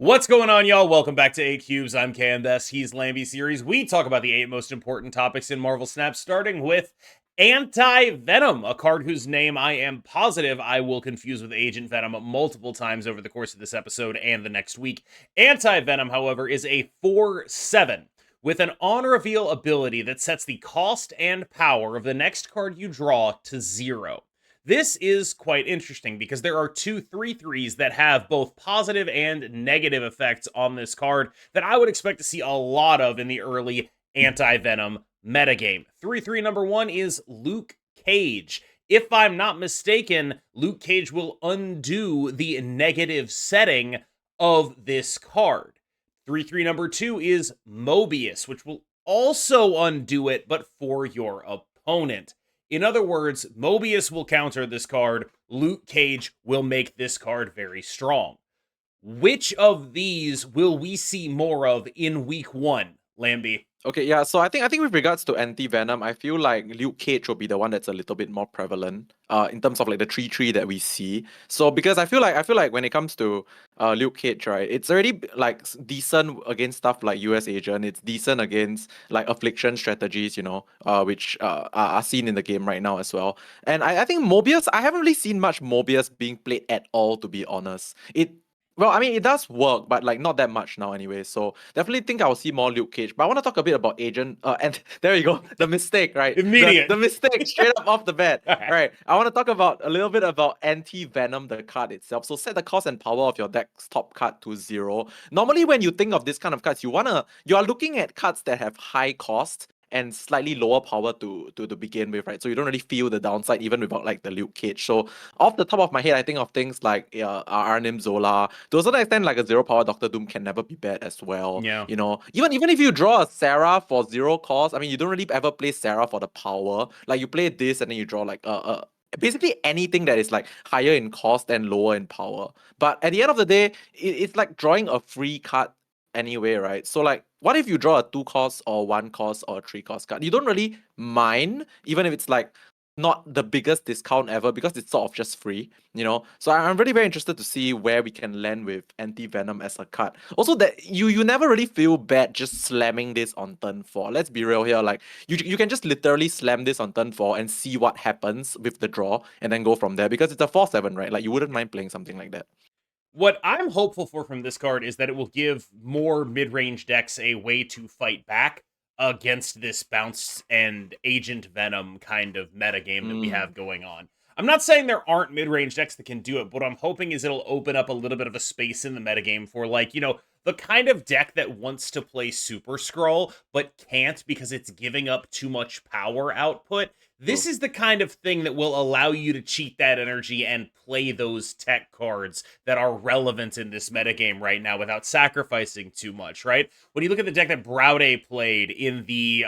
What's going on, y'all? Welcome back to 8 Cubes. I'm KMS. He's Lambie Series. We talk about the 8 most important topics in Marvel Snap, starting with Anti-Venom, a card whose name I am positive I will confuse with Agent Venom multiple times over the course of this episode and the next week. Anti-Venom, however, is a 4/7 with an on-reveal ability that sets the cost and power of the next card you draw to 0. This is quite interesting because there are two 3/3s that have both positive and negative effects on this card that I would expect to see a lot of in the early Anti-Venom metagame. 3/3 number 1 is Luke Cage. If I'm not mistaken, Luke Cage will undo the negative setting of this card. 3/3 number 2 is Mobius, which will also undo it, but for your opponent. In other words, Mobius will counter this card. Luke Cage will make this card very strong. Which of these will we see more of in week 1, Lambie? Okay, yeah. So I think with regards to Anti-Venom, I feel like Luke Cage will be the one that's a little bit more prevalent in terms of like the 3/3 that we see. So because I feel like when it comes to Luke Cage, right, it's already like decent against stuff like US Agent. It's decent against like affliction strategies, which are seen in the game right now as well. And I think Mobius, I haven't really seen much Mobius being played at all, to be honest. Well, I mean, it does work, but like not that much now anyway. So definitely think I will see more Luke Cage. But I want to talk a bit about Agent. And there you go, the mistake, right? Immediate. The mistake straight up off the bat. Alright. Right. I want to talk about a little bit about Anti-Venom, the card itself. So set the cost and power of your deck's top card to 0. Normally, when you think of this kind of cards, you are looking at cards that have high cost and slightly lower power to begin with, right? So you don't really feel the downside even without like the Luke Cage. So off the top of my head, I think of things like Arnim Zola. To a certain extent, like a 0 power Doctor Doom can never be bad as well. Yeah. Even if you draw a Sarah for 0 cost, I mean, you don't really ever play Sarah for the power. Like you play this and then you draw like basically anything that is like higher in cost and lower in power. But at the end of the day, it's like drawing a free card anyway, right? So like, what if you draw a 2 cost or 1 cost or a 3 cost card? You don't really mind, even if it's like not the biggest discount ever, because it's sort of just free, So I'm really very interested to see where we can land with Anti-Venom as a card. Also, that you never really feel bad just slamming this on turn 4. Let's be real here. Like you can just literally slam this on turn 4 and see what happens with the draw, and then go from there, because it's a 4/7, right? Like you wouldn't mind playing something like that. What I'm hopeful for from this card is that it will give more mid-range decks a way to fight back against this bounce and Agent Venom kind of metagame that we have going on. I'm not saying there aren't mid-range decks that can do it, but what I'm hoping is it'll open up a little bit of a space in the metagame for, like, the kind of deck that wants to play Super Scroll, but can't because it's giving up too much power output. This is the kind of thing that will allow you to cheat that energy and play those tech cards that are relevant in this metagame right now without sacrificing too much, right? When you look at the deck that Browde played in the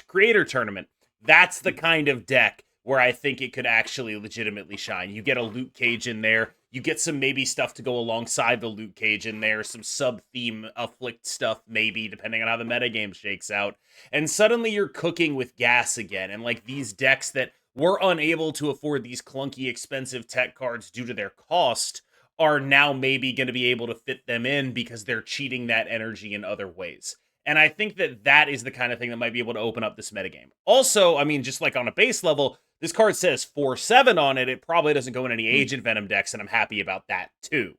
Creator Tournament, that's the kind of deck where I think it could actually legitimately shine. You get a Luke Cage in there. You get some maybe stuff to go alongside the Luke Cage in there. Some sub-theme afflict stuff maybe, depending on how the metagame shakes out. And suddenly you're cooking with gas again. And like these decks that were unable to afford these clunky, expensive tech cards due to their cost are now maybe going to be able to fit them in because they're cheating that energy in other ways. And I think that that is the kind of thing that might be able to open up this metagame. Also, I mean, just like on a base level, this card says 4/7 on it. It probably doesn't go in any Agent Venom decks, and I'm happy about that too.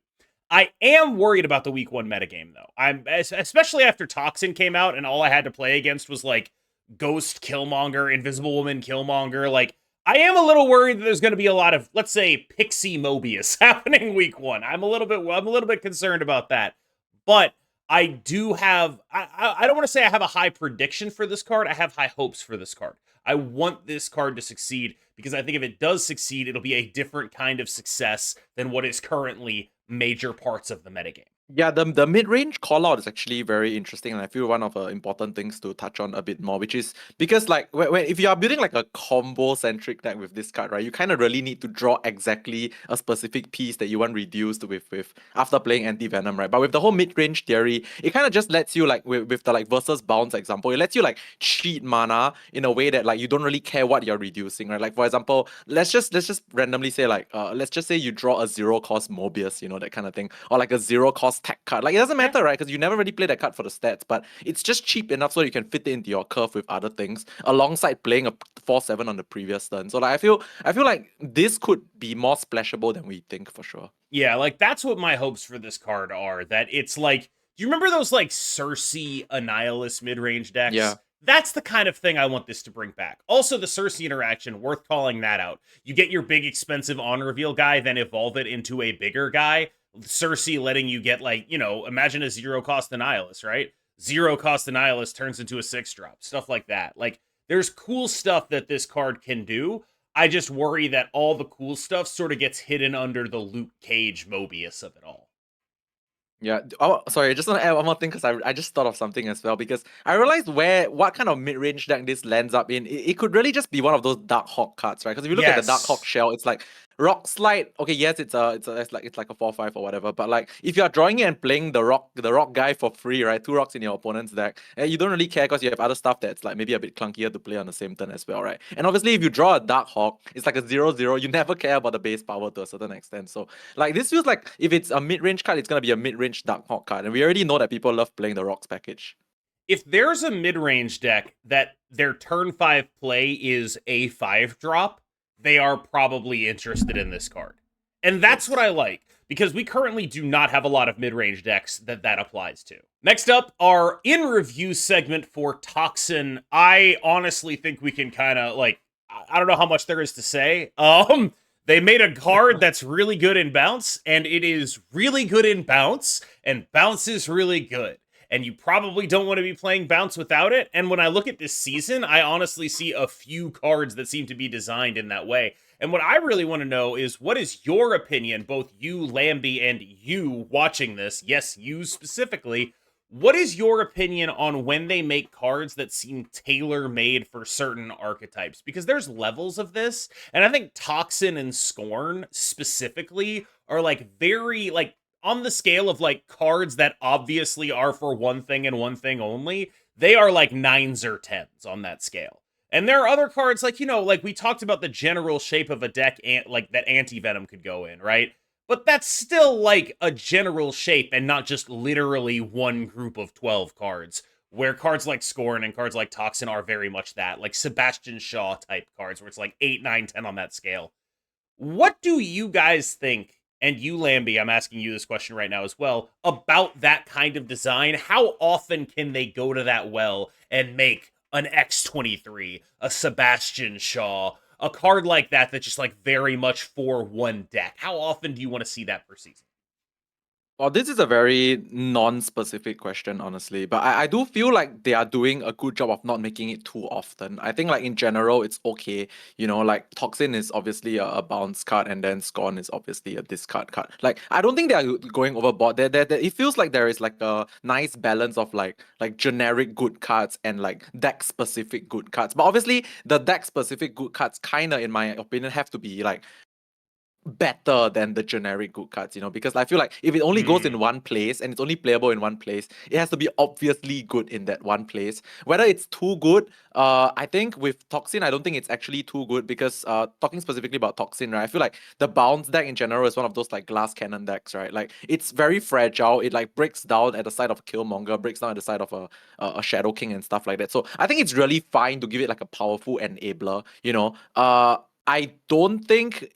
I am worried about the week 1 metagame, though. I'm especially after Toxin came out and all I had to play against was like Ghost Killmonger, Invisible Woman Killmonger. Like, I am a little worried that there's going to be a lot of, let's say, Pixie Mobius happening week 1. I'm a little bit concerned about that. But I do have, I don't want to say I have a high prediction for this card. I have high hopes for this card. I want this card to succeed because I think if it does succeed, it'll be a different kind of success than what is currently major parts of the metagame. Yeah, the mid-range call-out is actually very interesting, and I feel one of the important things to touch on a bit more, which is because like if you are building like a combo-centric deck with this card, right, you kind of really need to draw exactly a specific piece that you want reduced with after playing Anti-Venom, right? But with the whole mid-range theory, it kind of just lets you like with the like versus bounce example, it lets you like cheat mana in a way that like you don't really care what you're reducing, right? Like for example, let's just randomly say like let's just say you draw a 0 cost Mobius, that kind of thing, or like a 0 cost cost tech card. Like, it doesn't matter, right? Because you never really play that card for the stats, but it's just cheap enough so you can fit it into your curve with other things alongside playing a 4/7 on the previous turn. So like I feel like this could be more splashable than we think for sure. Yeah, like that's what my hopes for this card are. That it's like, do you remember those like Cersei Annihilus mid-range decks? Yeah. That's the kind of thing I want this to bring back. Also, the Cersei interaction, worth calling that out. You get your big expensive on reveal guy, then evolve it into a bigger guy. Cersei letting you get like, you know, imagine a 0-cost Annihilus, right? 0-cost Annihilus turns into a 6-drop, stuff like that. Like, there's cool stuff that this card can do. I just worry that all the cool stuff sort of gets hidden under the Luke Cage Mobius of it all. Yeah. Oh, sorry. I just want to add one more thing because I just thought of something as well, because I realized what kind of mid-range deck this lands up in. It could really just be one of those Dark Hawk cards, right? Because if you look at the Dark Hawk shell, it's like Rock Slide. Okay, yes, it's like a 4/5 or whatever. But like, if you are drawing it and playing the rock guy for free, right? 2 rocks in your opponent's deck, and you don't really care because you have other stuff that's like maybe a bit clunkier to play on the same turn as well, right? And obviously, if you draw a Dark Hawk, it's like a 0/0. You never care about the base power to a certain extent. So like, this feels like if it's a mid-range card, it's gonna be a mid-range Dark Hawk card, and we already know that people love playing the rocks package. If there's a mid-range deck that their turn 5 play is a 5-drop, they are probably interested in this card. And that's what I like, because we currently do not have a lot of mid-range decks that applies to. Next up, our in-review segment for Toxin. I honestly think we can kind of, like, I don't know how much there is to say. They made a card that's really good in bounce, and it is really good in bounce, and bounce is really good. And you probably don't want to be playing bounce without it. And when I look at this season, I honestly see a few cards that seem to be designed in that way. And what I really want to know is, what is your opinion, both you, Lambie, and you watching this, yes, you specifically, what is your opinion on when they make cards that seem tailor-made for certain archetypes? Because there's levels of this, and I think Toxin and Scorn specifically are like very, like, on the scale of like cards that obviously are for one thing and one thing only, they are like 9s or 10s on that scale. And there are other cards like, you know, like we talked about the general shape of a deck, like that Anti-Venom could go in, right? But that's still like a general shape and not just literally one group of 12 cards, where cards like Scorn and cards like Toxin are very much that, like Sebastian Shaw type cards, where it's like 8, 9, 10 on that scale. What do you guys think, and you, Lambie, I'm asking you this question right now as well, about that kind of design? How often can they go to that well and make an X-23, a Sebastian Shaw, a card like that that's just like very much for one deck? How often do you want to see that per season? Well, this is a very non-specific question, honestly, but I do feel like they are doing a good job of not making it too often. I think, like, in general, it's okay. You know, like, Toxin is obviously a bounce card, and then Scorn is obviously a discard card. Like, I don't think they are going overboard. It feels like there is like a nice balance of like generic good cards and like deck-specific good cards. But obviously, the deck-specific good cards kind of, in my opinion, have to be like better than the generic good cards, you know, because I feel like if it only goes in one place and it's only playable in one place, it has to be obviously good in that one place. Whether it's too good, I think with Toxin, I don't think it's actually too good, because talking specifically about Toxin, right, I feel like the bounce deck in general is one of those like glass cannon decks, right? Like, it's very fragile. It like breaks down at the side of a Killmonger, breaks down at the side of a Shadow King and stuff like that. So I think it's really fine to give it like a powerful enabler, you know. I don't think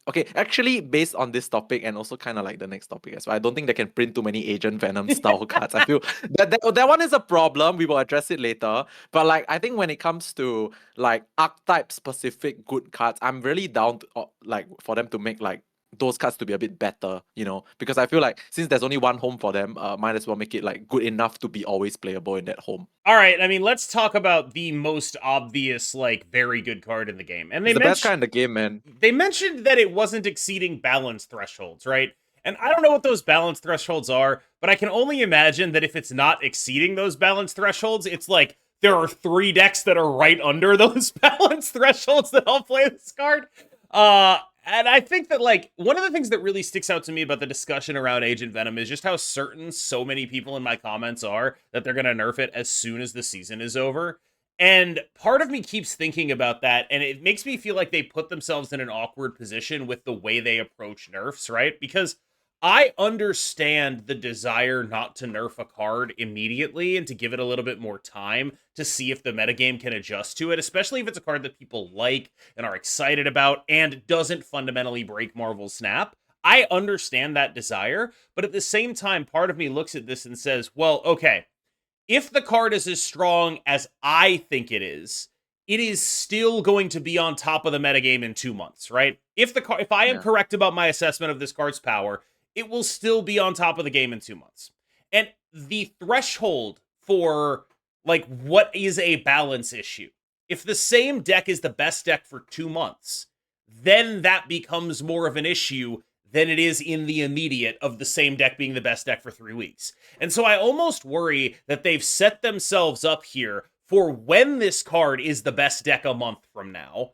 okay, actually, based on this topic and also kind of like the next topic as well, I don't think they can print too many Agent Venom style cards. I feel that one is a problem. We will address it later. But like, I think when it comes to like archetype specific good cards, I'm really down to, like, for them to make like those cards to be a bit better, you know, because I feel like since there's only one home for them, might as well make it like good enough to be always playable in that home. All right, I mean, let's talk about the most obvious, like, very good card in the game. And It's the best card in the game, man. They mentioned that it wasn't exceeding balance thresholds, right? And I don't know what those balance thresholds are, but I can only imagine that if it's not exceeding those balance thresholds, it's like there are 3 decks that are right under those balance thresholds that all play this card. And I think that, like, one of the things that really sticks out to me about the discussion around Agent Venom is just how certain so many people in my comments are that they're going to nerf it as soon as the season is over. And part of me keeps thinking about that, and it makes me feel like they put themselves in an awkward position with the way they approach nerfs, right? Because I understand the desire not to nerf a card immediately and to give it a little bit more time to see if the metagame can adjust to it, especially if it's a card that people like and are excited about and doesn't fundamentally break Marvel's Snap. I understand that desire, but at the same time, part of me looks at this and says, well, okay, if the card is as strong as I think it is still going to be on top of the metagame in 2 months, right? If I am Yeah. correct about my assessment of this card's power, it will still be on top of the game in 2 months. And the threshold for like what is a balance issue. If the same deck is the best deck for 2 months, then that becomes more of an issue than it is in the immediate of the same deck being the best deck for 3 weeks. And so I almost worry that they've set themselves up here for when this card is the best deck a month from now,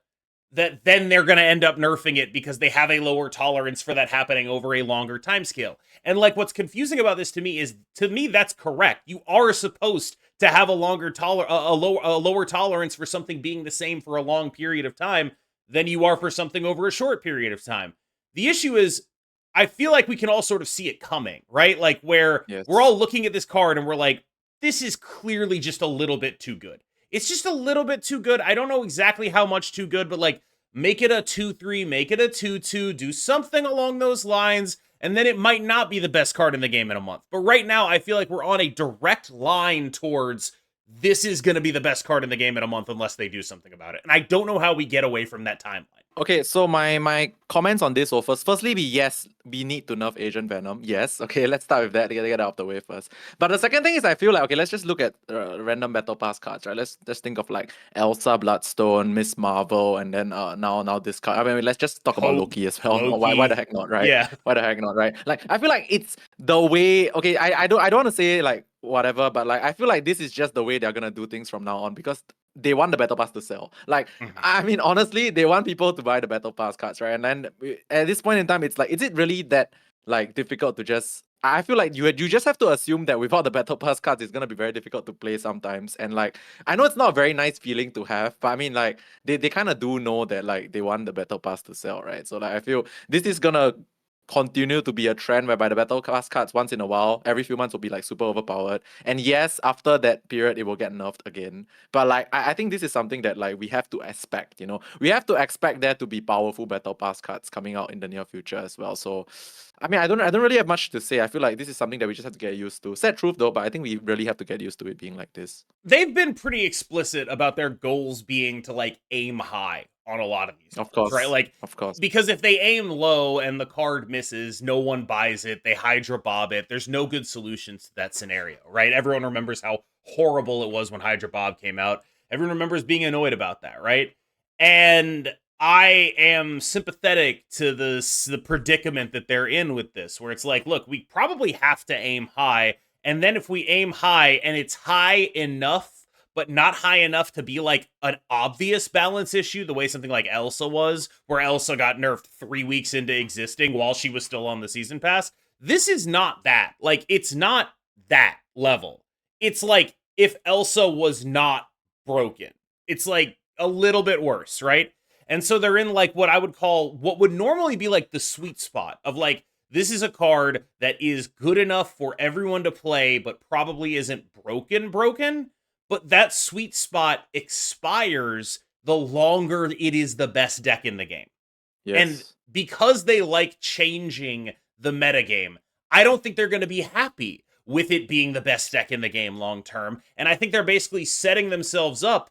that then they're going to end up nerfing it because they have a lower tolerance for that happening over a longer timescale. And like what's confusing about this to me that's correct. You are supposed to have a lower tolerance for something being the same for a long period of time than you are for something over a short period of time. The issue is, I feel like we can all sort of see it coming, right? Like where Yes. we're all looking at this card and we're like, this is clearly just a little bit too good. It's just a little bit too good. I don't know exactly how much too good, but like make it a 2-3, make it a 2-2, do something along those lines, and then it might not be the best card in the game in a month. But right now, I feel like we're on a direct line towards this is going to be the best card in the game in a month unless they do something about it. And I don't know how we get away from that timeline. Okay, so my comments on this will firstly be yes, we need to nerf Agent Venom. Yes, okay, let's start with that to get it out of the way first. But the second thing is I feel like, okay, let's just look at random Battle Pass cards, right? Let's just think of like Elsa, Bloodstone, Miss Marvel, and then now this card. I mean, let's just talk about Loki as well. Why Loki. the heck not, right? Yeah. Why the heck not, right? Like I feel like it's the way. Okay, I don't want to say like whatever, but like I feel like this is just the way they're gonna do things from now on because they want the Battle Pass to sell. Like, I mean, honestly, they want people to buy the Battle Pass cards, right? And then at this point in time, it's like, is it really that like difficult to just? I feel like you just have to assume that without the Battle Pass cards, it's gonna be very difficult to play sometimes. And like, I know it's not a very nice feeling to have, but I mean, like, they kind of do know that like they want the Battle Pass to sell, right? So like, I feel this is gonna continue to be a trend whereby the Battle Pass cards once in a while, every few months will be like super overpowered. And yes, after that period, it will get nerfed again. But like I think this is something that like we have to expect, you know. We have to expect there to be powerful Battle Pass cards coming out in the near future as well. So I mean I don't really have much to say. I feel like this is something that we just have to get used to. Sad truth though, but I think we really have to get used to it being like this. They've been pretty explicit about their goals being to like aim high on a lot of these Of cards, course. right? Like, of course. because if they aim low and the card misses, no one buys it, they Hydra Bob it, there's no good solutions to that scenario, right? Everyone remembers how horrible it was when Hydra Bob came out. Everyone remembers being annoyed about that, right? And I am sympathetic to the predicament that they're in with this, where it's like, look, we probably have to aim high, and then if we aim high and it's high enough but not high enough to be like an obvious balance issue, the way something like Elsa was, where Elsa got nerfed 3 weeks into existing while she was still on the season pass. This is not that. Like, it's not that level. It's like if Elsa was not broken. It's like a little bit worse, right? And so they're in like what I would call what would normally be like the sweet spot of like, this is a card that is good enough for everyone to play, but probably isn't broken. But that sweet spot expires the longer it is the best deck in the game. Yes. And because they like changing the metagame, I don't think they're going to be happy with it being the best deck in the game long term. And I think they're basically setting themselves up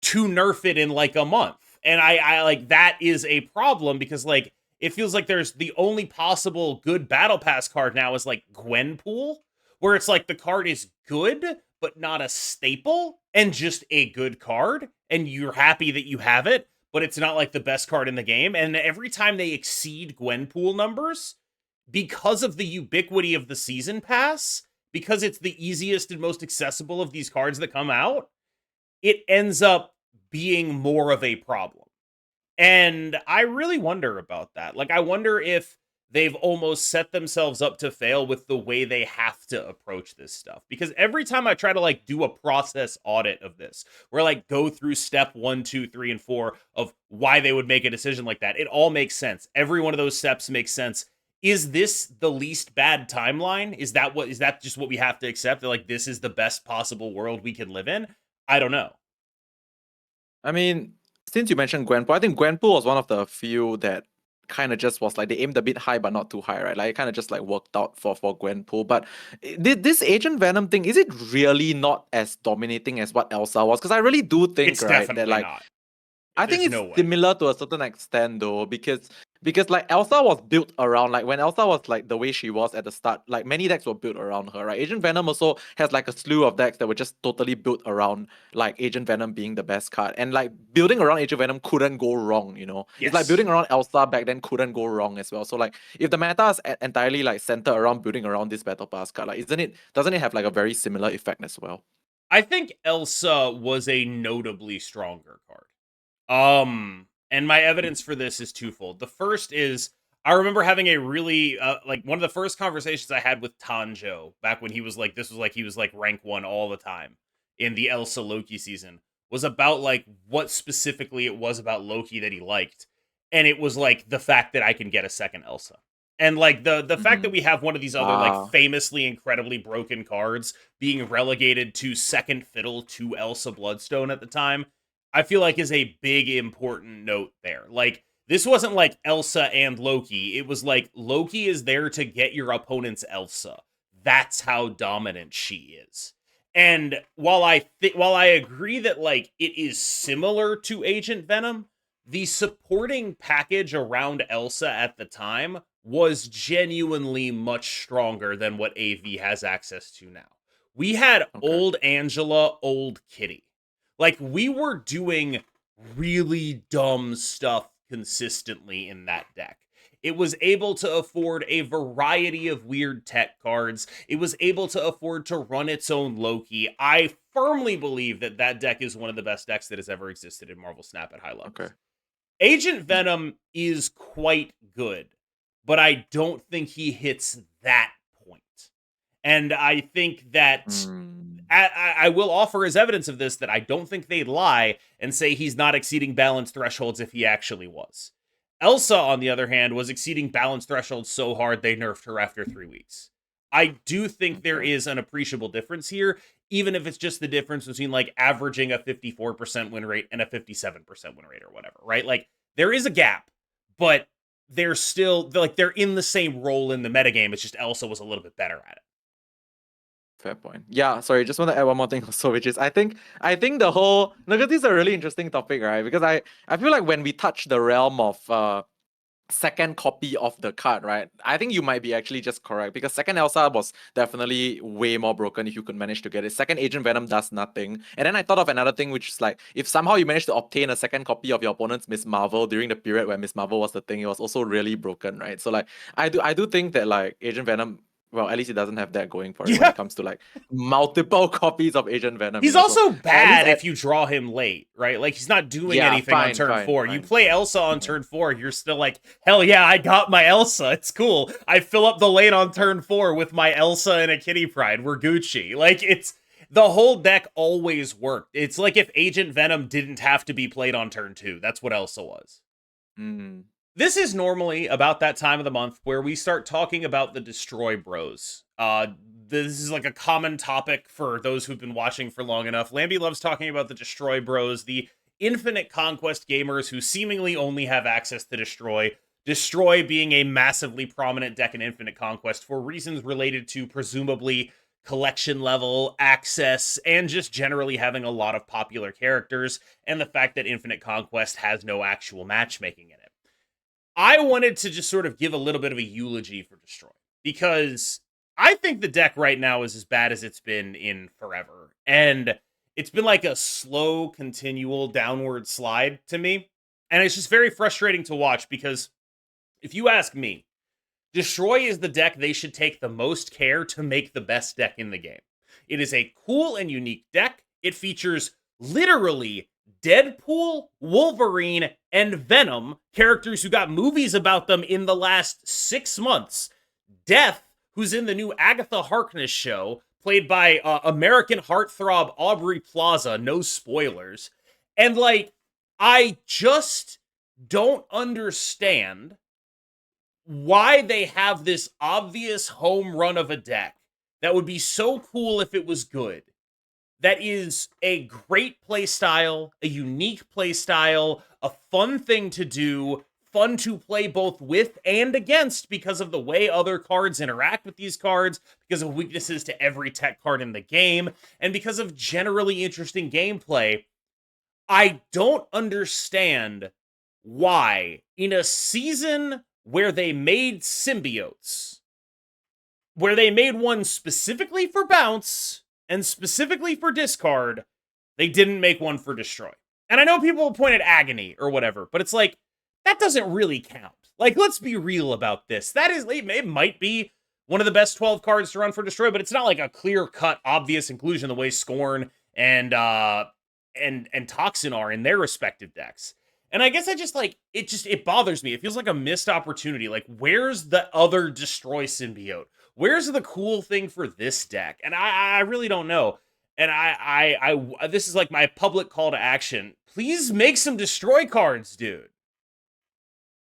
to nerf it in like a month. And I like that is a problem because like it feels like there's the only possible good battle pass card now is like Gwenpool, where it's like the card is good, but not a staple and just a good card. And you're happy that you have it, but it's not like the best card in the game. And every time they exceed Gwenpool numbers, because of the ubiquity of the season pass, because it's the easiest and most accessible of these cards that come out, it ends up being more of a problem. And I really wonder about that. Like, I wonder if they've almost set themselves up to fail with the way they have to approach this stuff. Because every time I try to like do a process audit of this, where like go through step 1, 2, 3, and 4 of why they would make a decision like that, it all makes sense. Every one of those steps makes sense Is this the least bad timeline? Is that just what we have to accept? That like this is the best possible world we can live in? I don't know. I mean, since you mentioned Gwenpool, I think Gwenpool was one of the few that kind of just was like they aimed a bit high but not too high, right? Like it kind of just like worked out for Gwenpool. But this Agent Venom thing, is it really not as dominating as what Elsa was? Because I really do think, It's right, that definitely like not. I think There's it's no way. similar to a certain extent though, because like Elsa was built around like when Elsa was like the way she was at the start, like many decks were built around her, right? Agent Venom also has like a slew of decks that were just totally built around like Agent Venom being the best card. And like building around Agent Venom couldn't go wrong, you know? It's like Yes. building around Elsa back then couldn't go wrong as well. So like if the meta is entirely like centered around building around this Battle Pass card, like doesn't it have like a very similar effect as well? I think Elsa was a notably stronger card. And my evidence for this is twofold. The first is I remember having a really like one of the first conversations I had with Tanjo back when he was like he was like rank 1 all the time in the Elsa Loki season was about like what specifically it was about Loki that he liked. And it was like the fact that I can get a second Elsa. And like the fact that we have one of these other like Ah, famously incredibly broken cards being relegated to second fiddle to Elsa Bloodstone at the time I feel like is a big important note there. Like this wasn't like Elsa and Loki. It was like Loki is there to get your opponent's Elsa. That's how dominant she is. And while I agree that like it is similar to Agent Venom, the supporting package around Elsa at the time was genuinely much stronger than what AV has access to now. We had okay. old Angela, old Kitty. Like we were doing really dumb stuff consistently in that deck. It was able to afford a variety of weird tech cards. It was able to afford to run its own Loki. I firmly believe that that deck is one of the best decks that has ever existed in Marvel Snap at high Okay. levels. Agent Venom is quite good, but I don't think he hits that point. And I think that Mm, I will offer as evidence of this that I don't think they'd lie and say he's not exceeding balance thresholds if he actually was. Elsa, on the other hand, was exceeding balance thresholds so hard they nerfed her after 3 weeks. I do think there okay. is an appreciable difference here, even if it's just the difference between like averaging a 54% win rate and a 57% win rate or whatever, right? Like there is a gap, but they're still like they're in the same role in the metagame. It's just Elsa was a little bit better at it. Fair point. Yeah, sorry, just want to add one more thing also, which is I think the whole no, because this is a really interesting topic, right? Because I feel like when we touch the realm of second copy of the card, right? I think you might be actually just correct because second Elsa was definitely way more broken if you could manage to get it. Second Agent Venom does nothing. And then I thought of another thing, which is like if somehow you manage to obtain a second copy of your opponent's Miss Marvel during the period where Miss Marvel was the thing, it was also really broken, right? So like I do think that like Agent Venom, well, at least it doesn't have that going for it when Yeah. it comes to like multiple copies of Agent Venom, He's So also at least bad if you draw him late, right? Like he's not doing yeah, anything on fine, turn fine, 4. You fine, play fine. Elsa on Yeah. turn 4, you're still like, hell yeah, I got my Elsa. It's cool. I fill up the lane on turn 4 with my Elsa and a Kitty Pride. We're Gucci. Like it's the whole deck always worked. It's like if Agent Venom didn't have to be played on turn 2. That's what Elsa was. Mm, This is normally about that time of the month where we start talking about the Destroy Bros. This is like a common topic for those who've been watching for long enough. Lambie loves talking about the Destroy Bros, the infinite conquest gamers who seemingly only have access to Destroy. Destroy being a massively prominent deck in Infinite Conquest for reasons related to presumably collection level access and just generally having a lot of popular characters and the fact that Infinite Conquest has no actual matchmaking in it. I wanted to just sort of give a little bit of a eulogy for Destroy because I think the deck right now is as bad as it's been in forever. And it's been like a slow, continual downward slide to me. And it's just very frustrating to watch because if you ask me, Destroy is the deck they should take the most care to make the best deck in the game. It is a cool and unique deck. It features literally Deadpool, Wolverine, and Venom, characters who got movies about them in the last 6 months. Death, who's in the new Agatha Harkness show, played by American heartthrob Aubrey Plaza, no spoilers. And like, I just don't understand why they have this obvious home run of a deck that would be so cool if it was good. That is a great play style, a unique play style, a fun thing to do, fun to play both with and against because of the way other cards interact with these cards, because of weaknesses to every tech card in the game, and because of generally interesting gameplay. I don't understand why, in a season where they made symbiotes, where they made one specifically for bounce and specifically for discard, they didn't make one for destroy. And I know people will point at agony or whatever, but it's like, that doesn't really count. Like, let's be real about this. That is, it might be one of the best 12 cards to run for destroy, but it's not like a clear-cut, obvious inclusion the way Scorn and Toxin are in their respective decks. And I guess I just like it bothers me. It feels like a missed opportunity. Like, where's the other destroy symbiote? Where's the cool thing for this deck? And I really don't know. And I this is like my public call to action. Please make some destroy cards, dude.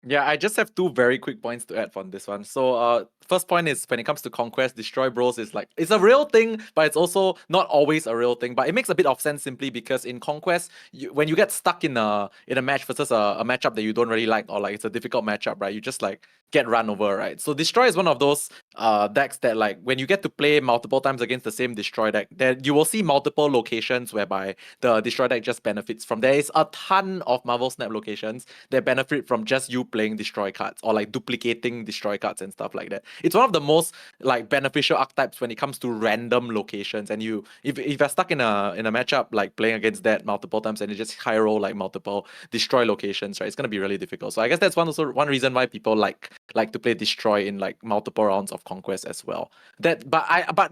Yeah, I just have two very quick points to add on this one. So, first point is when it comes to Conquest, Destroy Bros is like, it's a real thing, but it's also not always a real thing. But it makes a bit of sense simply because in Conquest, when you get stuck in a match versus a matchup that you don't really like, or like it's a difficult matchup, right? You just like get run over, right? So Destroy is one of those decks that like when you get to play multiple times against the same Destroy deck, then you will see multiple locations whereby the Destroy deck just benefits from. There is a ton of Marvel Snap locations that benefit from just you playing destroy cards or like duplicating destroy cards and stuff like that. It's one of the most like beneficial archetypes when it comes to random locations. And you, if you're stuck in a matchup like playing against that multiple times and you just high roll like multiple destroy locations, right? It's gonna be really difficult. So I guess that's one reason why people like to play destroy in like multiple rounds of conquest as well. But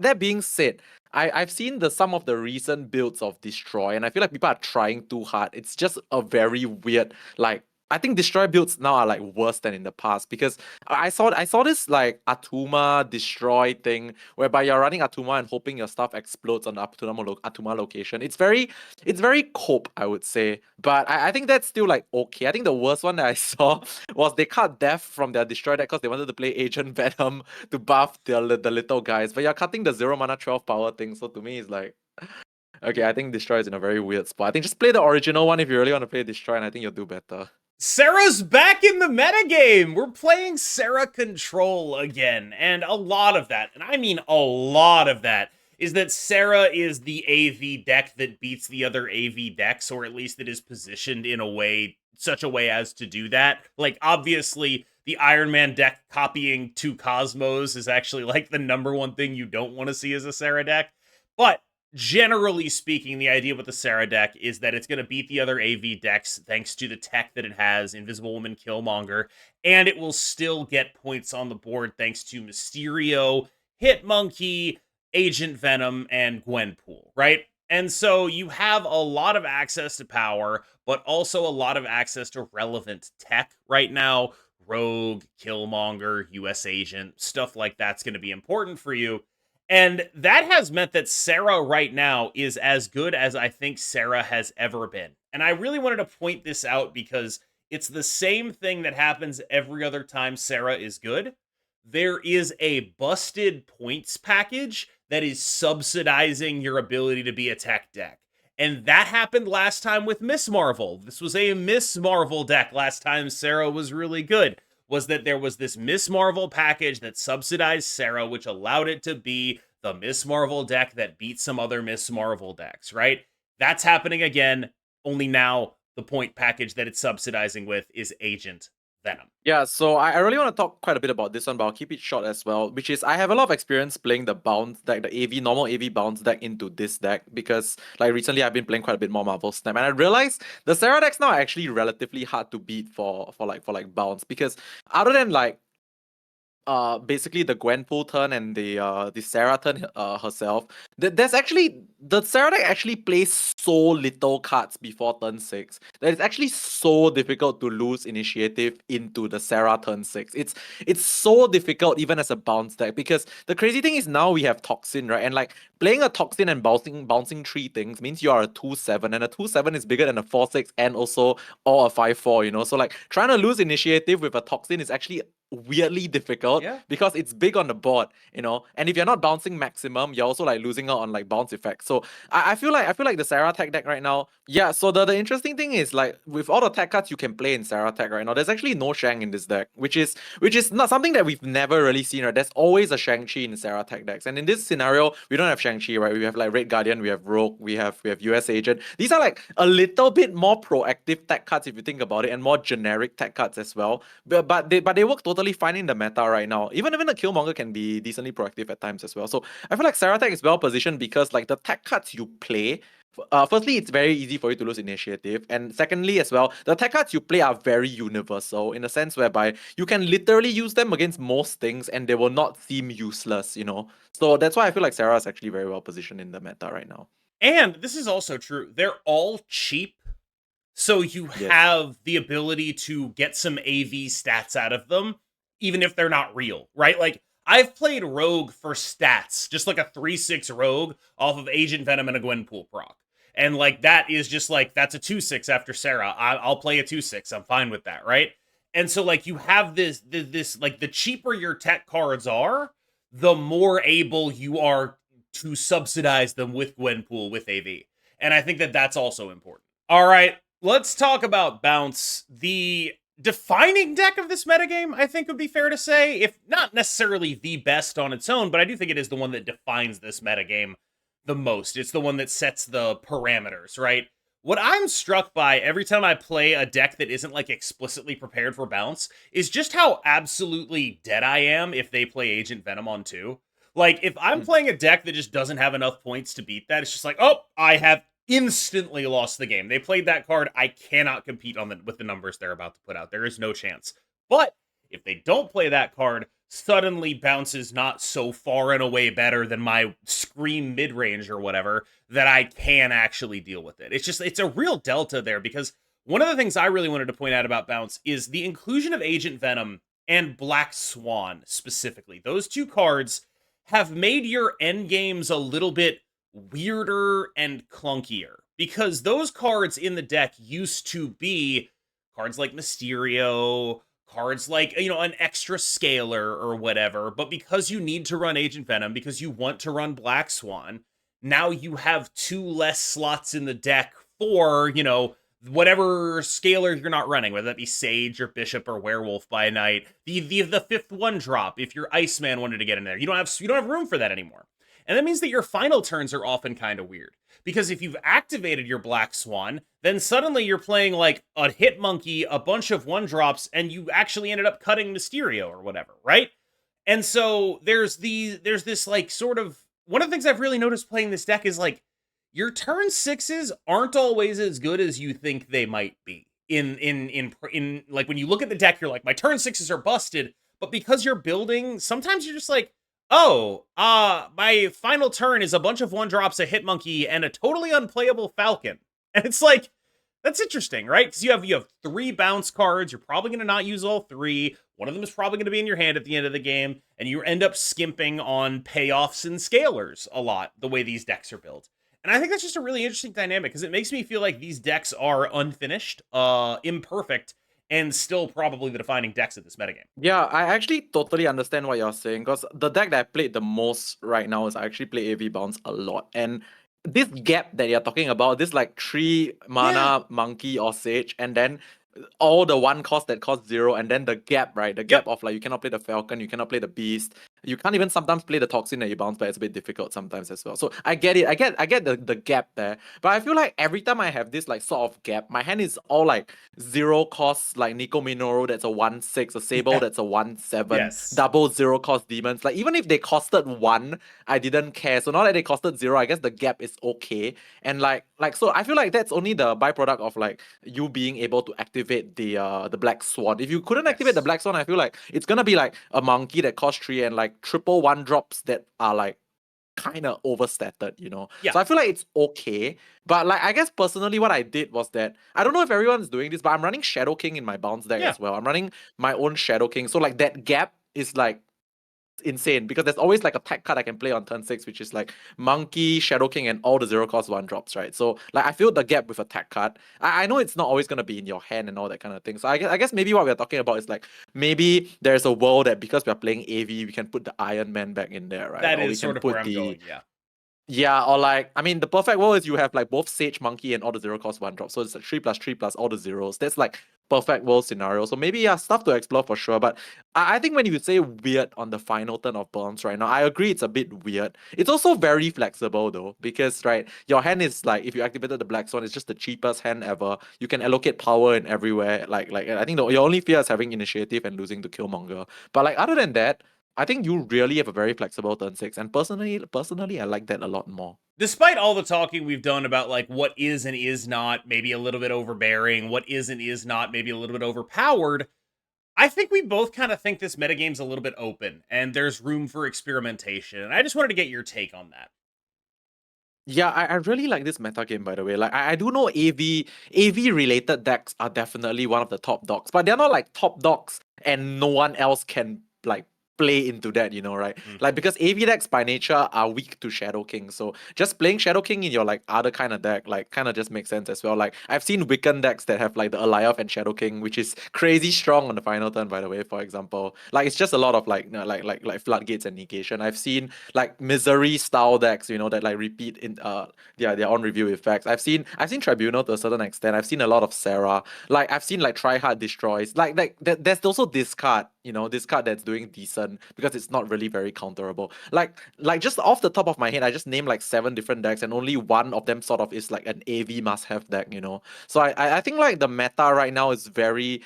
that being said, I've seen some of the recent builds of Destroy, and I feel like people are trying too hard. It's just a very weird, like, I think Destroy builds now are like worse than in the past because I saw this like Atuma Destroy thing whereby you're running Atuma and hoping your stuff explodes on the Atuma location. It's very cope, I would say, but I think that's still like okay. I think the worst one that I saw was they cut Death from their Destroy deck because they wanted to play Agent Venom to buff the little guys, but you're cutting the 0 mana 12 power thing. So to me, it's like, okay, I think Destroy is in a very weird spot. I think just play the original one if you really want to play Destroy, and I think you'll do better. Sarah's back in the metagame! We're playing Sarah Control again, and a lot of that, and I mean a lot of that, is that Sarah is the AV deck that beats the other AV decks, or at least it is positioned in such a way as to do that. Like, obviously, the Iron Man deck copying 2 Cosmos is actually like the #1 thing you don't want to see as a Sarah deck, but generally speaking, the idea with the Sarah deck is that it's going to beat the other AV decks thanks to the tech that it has, Invisible Woman, Killmonger, and it will still get points on the board thanks to Mysterio, Hitmonkey, Agent Venom, and Gwenpool, right? And so you have a lot of access to power, but also a lot of access to relevant tech right now. Rogue, Killmonger, US Agent, stuff like that's going to be important for you. And that has meant that Sarah right now is as good as I think Sarah has ever been. And I really wanted to point this out because it's the same thing that happens every other time Sarah is good. There is a busted points package that is subsidizing your ability to be a tech deck. And that happened last time with Miss Marvel. This was a Miss Marvel deck last time Sarah was really good. Was that there was this Miss Marvel package that subsidized Sarah, which allowed it to be the Miss Marvel deck that beat some other Miss Marvel decks, right? That's happening again, only now the point package that it's subsidizing with is Agent Venom. Yeah, so I really want to talk quite a bit about this one, but I'll keep it short as well, which is I have a lot of experience playing the bounce deck, the normal AV bounce deck into this deck because like recently I've been playing quite a bit more Marvel Snap and I realized the Sarah decks now are actually relatively hard to beat for bounce because other than like basically the Gwenpool turn and the Sarah turn herself. There's actually the Sarah deck actually plays so little cards before turn 6 that it's actually so difficult to lose initiative into the Sarah turn 6. It's so difficult even as a bounce deck because the crazy thing is now we have Toxin, right? And like playing a Toxin and bouncing 3 things means you are a 2/7 and a 2/7 is bigger than a 4/6 and also or a 5/4, you know. So like trying to lose initiative with a Toxin is actually weirdly difficult because it's big on the board, you know. And if you're not bouncing maximum, you're also like losing out on like bounce effects. So I feel like the Sarah tech deck right now. Yeah. So the interesting thing is like with all the tech cards you can play in Sarah tech right now, there's actually no Shang in this deck, which is not something that we've never really seen. Right, there's always a Shang-Chi in Sarah tech decks, and in this scenario, we don't have Shang-Chi, right? We have like Red Guardian, we have Rogue, we have US Agent. These are like a little bit more proactive tech cards if you think about it, and more generic tech cards as well. But they work totally fine in the meta right now. Even the Killmonger can be decently proactive at times as well. So I feel like Sarah tech is well positioned because like the tech cards you play. Firstly, it's very easy for you to lose initiative, and secondly, as well, the tech cards you play are very universal in a sense whereby you can literally use them against most things, and they will not seem useless. You know, so that's why I feel like Sarah is actually very well positioned in the meta right now. And this is also true. They're all cheap. So you have the ability to get some AV stats out of them, even if they're not real, right? Like, I've played Rogue for stats, just like a 3-6 Rogue off of Agent Venom and a Gwenpool proc. And like, that is just like, that's a 2-6 after Sarah. I'll play a 2-6. I'm fine with that, right? And so like, you have this, like, the cheaper your tech cards are, the more able you are to subsidize them with Gwenpool, with AV. And I think that that's also important. All right, let's talk about Bounce. The defining deck of this metagame, I think would be fair to say, if not necessarily the best on its own, but I do think it is the one that defines this metagame the most. It's the one that sets the parameters, right? What I'm struck by every time I play a deck that isn't like explicitly prepared for Bounce is just how absolutely dead I am if they play Agent Venom on 2. Like, if I'm playing a deck that just doesn't have enough points to beat that, it's just like, oh, I have instantly lost the game. They played that card. I cannot compete with the numbers they're about to put out. There is no chance. But if they don't play that card, suddenly Bounce is not so far and away better than my Scream mid-range or whatever that I can actually deal with it. It's a real delta there, because one of the things I really wanted to point out about Bounce is the inclusion of Agent Venom and Black Swan specifically. Those two cards have made your endgames a little bit weirder and clunkier, because those cards in the deck used to be cards like Mysterio, cards like, you know, an extra scaler or whatever, but because you need to run Agent Venom, because you want to run Black Swan, now you have 2 less slots in the deck for, you know, whatever scaler you're not running, whether that be Sage or Bishop or Werewolf by Night, the 5th 1-drop, if your Iceman wanted to get in there. You don't have room for that anymore. And that means that your final turns are often kind of weird, because if you've activated your Black Swan, then suddenly you're playing like a Hit Monkey, a bunch of 1-drops, and you actually ended up cutting Mysterio or whatever, right? And so there's this like sort of, one of the things I've really noticed playing this deck is like, your turn 6s aren't always as good as you think they might be. In like, when you look at the deck, you're like, my turn 6s are busted, but because you're building, sometimes you're just like, oh, my final turn is a bunch of 1-drops, a Hit Monkey, and a totally unplayable Falcon. And it's like, that's interesting, right? Because you have 3 bounce cards. You're probably going to not use all 3. One of them is probably going to be in your hand at the end of the game, and you end up skimping on payoffs and scalers a lot, the way these decks are built. And I think that's just a really interesting dynamic, because it makes me feel like these decks are unfinished, imperfect, and still probably the defining decks of this metagame. Yeah, I actually totally understand what you're saying, because the deck that I played the most right now is I actually play AV Bounce a lot. And this gap that you're talking about, this like 3 mana monkey or sage, and then all the 1 cost that costs 0, and then the gap, right? The gap of like, you cannot play the Falcon, you cannot play the Beast, you can't even sometimes play the Toxin that you bounce, but it's a bit difficult sometimes as well. So I get it, I get the gap there. But I feel like every time I have this like sort of gap, my hand is all like 0 cost, like Nico Minoru that's a 1/6, a Sable that's a 1/7, double 0 cost demons. Like, even if they costed 1, I didn't care. So now that they costed 0, I guess the gap is okay. And like so I feel like that's only the byproduct of like you being able to activate the Black Swan. If you couldn't activate the Black Swan, I feel like it's gonna be like a monkey that costs 3 and like triple 1-drops that are like kind of overstated, you know. So I feel like it's okay. But like, I guess personally what I did was that, I don't know if everyone's doing this, but I'm running Shadow King in my bounce deck as well. I'm running my own Shadow King. So like, that gap is like insane because there's always like a tech card I can play on turn 6, which is like Monkey, Shadow King, and all the 0-cost 1-drops, right? So like I filled the gap with a tech card. I know it's not always gonna be in your hand and all that kind of thing. So I guess maybe what we're talking about is like maybe there's a world that because we're playing AV, we can put the Iron Man back in there, right? That Or we is can sort of where put I'm the going, yeah. yeah, or like, I mean, the perfect world is you have like both Sage, Monkey, and all the 0-cost 1-drop. So it's like 3+3 plus all the zeros. That's like perfect world scenario. So maybe, yeah, stuff to explore for sure. But I think when you say weird on the final turn of Burns right now, I agree it's a bit weird. It's also very flexible though, because, right, your hand is like, if you activated the Black Swan, it's just the cheapest hand ever. You can allocate power in everywhere. Like I think your only fear is having initiative and losing to Killmonger. But like, other than that, I think you really have a very flexible turn 6, and personally, I like that a lot more. Despite all the talking we've done about like what is and is not maybe a little bit overbearing, what is and is not maybe a little bit overpowered, I think we both kind of think this metagame's a little bit open and there's room for experimentation. And I just wanted to get your take on that. Yeah, I really like this meta game, by the way. Like I do know AV related decks are definitely one of the top dogs, but they're not like top dogs and no one else can like play into that, right? Like because AV decks by nature are weak to Shadow King. So just playing Shadow King in your like other kind of deck, like kind of just makes sense as well. Like I've seen Wiccan decks that have like the Alioth and Shadow King, which is crazy strong on the final turn, by the way, for example. Like it's just a lot of like like floodgates and negation. I've seen like misery style decks, that like repeat in their own review effects. I've seen Tribunal to a certain extent. I've seen a lot of Sarah. Like I've seen like Try Hard Destroys. There's also this card, this card that's doing decent because it's not really very counterable. Like just off the top of my head, I just named like 7 different decks, and only one of them sort of is like an AV must-have deck. So I think like the meta right now is very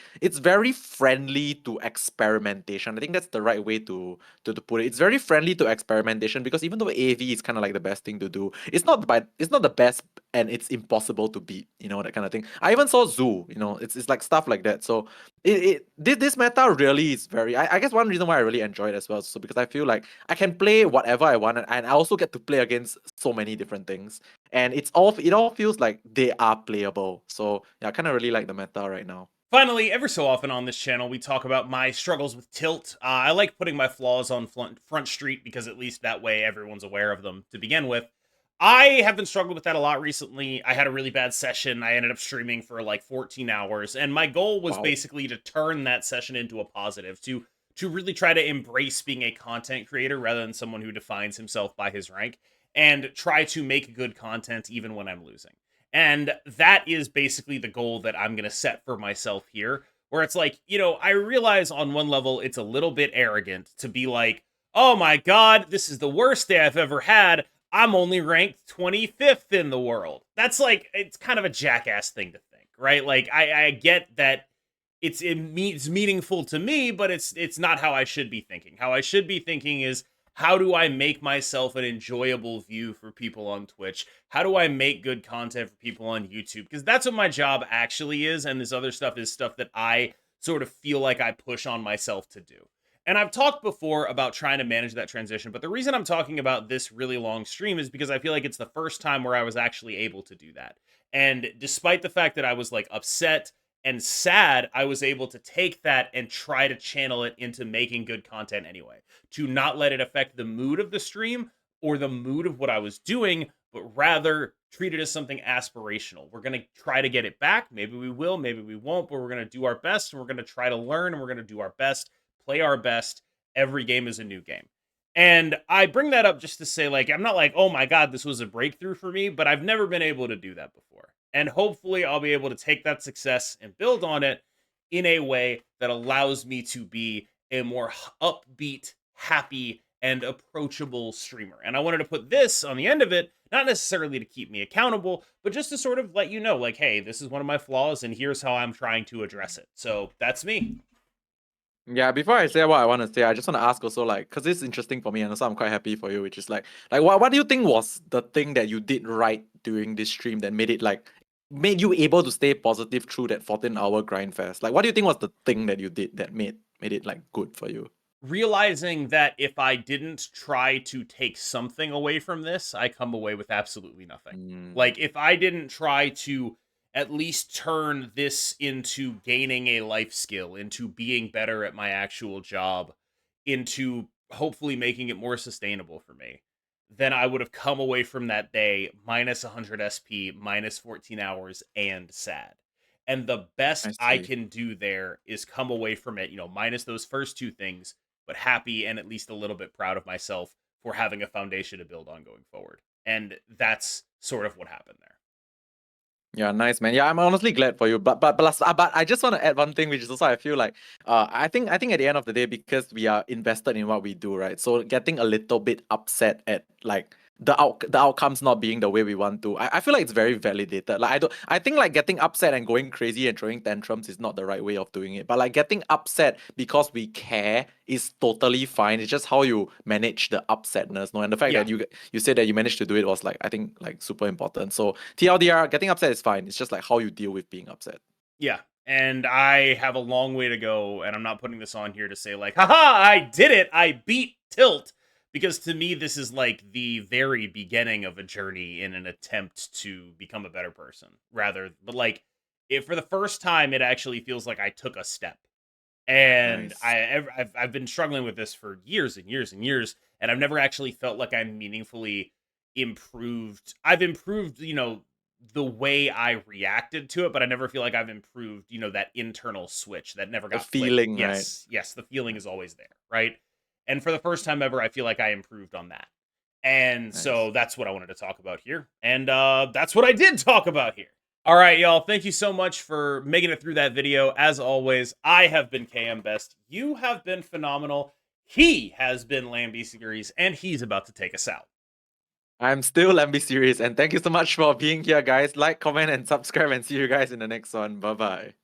friendly to experimentation. I think that's the right way to put it. It's very friendly to experimentation because even though AV is kind of like the best thing to do, it's not the best and it's impossible to beat, that kind of thing. I even saw Zoo, it's like stuff like that. So this meta really is very. I guess one reason why I really enjoy it as well is so because I feel like I can play whatever I want, and I also get to play against so many different things, and it all feels like they are playable. So yeah, I kind of really like the meta right now. Finally, ever so often on this channel, we talk about my struggles with tilt. I like putting my flaws on front street because at least that way everyone's aware of them to begin with. I have been struggling with that a lot recently. I had a really bad session. I ended up streaming for like 14 hours, and my goal was Wow. basically to turn that session into a positive, to really try to embrace being a content creator rather than someone who defines himself by his rank, and try to make good content even when I'm losing. And that is basically the goal that I'm going to set for myself here, where it's like, I realize on one level it's a little bit arrogant to be like, oh my God, this is the worst day I've ever had. I'm only ranked 25th in the world. That's like, it's kind of a jackass thing to think, right? Like, I get that it's meaningful to me, but it's not how I should be thinking. How I should be thinking is, how do I make myself an enjoyable view for people on Twitch? How do I make good content for people on YouTube? Because that's what my job actually is, and this other stuff is stuff that I sort of feel like I push on myself to do. And I've talked before about trying to manage that transition, but the reason I'm talking about this really long stream is because I feel like it's the first time where I was actually able to do that. And despite the fact that I was like upset and sad, I was able to take that and try to channel it into making good content anyway, to not let it affect the mood of the stream or the mood of what I was doing, but rather treat it as something aspirational. We're going to try to get it back. Maybe we will, maybe we won't, but we're going to do our best, and we're going to try to learn, and we're going to do our best, play our best. Every game is a new game. And I bring that up just to say, like, I'm not like, oh my God, this was a breakthrough for me, but I've never been able to do that before. And hopefully I'll be able to take that success and build on it in a way that allows me to be a more upbeat, happy, and approachable streamer. And I wanted to put this on the end of it, not necessarily to keep me accountable, but just to sort of let you know, like, hey, this is one of my flaws, and here's how I'm trying to address it. So that's me. Yeah, before I say what I want to say, I just want to ask also, like, because this is interesting for me, and also I'm quite happy for you, which is like what do you think was the thing that you did right during this stream that made you able to stay positive through that 14-hour grind fest? Like, what do you think was the thing that you did that made it like good for you? Realizing that if I didn't try to take something away from this, I come away with absolutely nothing. Mm. Like, if I didn't try to at least turn this into gaining a life skill, into being better at my actual job, into hopefully making it more sustainable for me, then I would have come away from that day minus 100 SP, minus 14 hours, and sad. And the I best I see. can do there is come away from it, minus those first two things, but happy and at least a little bit proud of myself for having a foundation to build on going forward. And that's sort of what happened there. Yeah, nice man. Yeah, I'm honestly glad for you. But I just want to add one thing, which is also I feel like I think at the end of the day, because we are invested in what we do, right? So getting a little bit upset at like the outcomes not being the way we want to, I feel like it's very validated. Like I think like getting upset and going crazy and throwing tantrums is not the right way of doing it. But like getting upset because we care is totally fine. It's just how you manage the upsetness, no? And the fact Yeah. that you said that you managed to do it was like I think like super important. So TLDR, getting upset is fine. It's just like how you deal with being upset. Yeah. And I have a long way to go, and I'm not putting this on here to say, like, haha, I did it. I beat Tilt. Because to me, this is like the very beginning of a journey in an attempt to become a better person. But like, if for the first time, it actually feels like I took a step. And Nice. I've been struggling with this for years and years and years, and I've never actually felt like I'm meaningfully improved. I've improved, the way I reacted to it, but I never feel like I've improved, that internal switch that never The got flipped. feeling, right? Yes, yes, the feeling is always there, right? And for the first time ever, I feel like I improved on that. And Nice. so that's what I wanted to talk about here. And that's what I did talk about here. All right, y'all. Thank you so much for making it through that video. As always, I have been KM Best. You have been phenomenal. He has been Lamby Series, and he's about to take us out. I'm still MB Series, and thank you so much for being here, guys. Like, comment, and subscribe, and see you guys in the next one. Bye bye.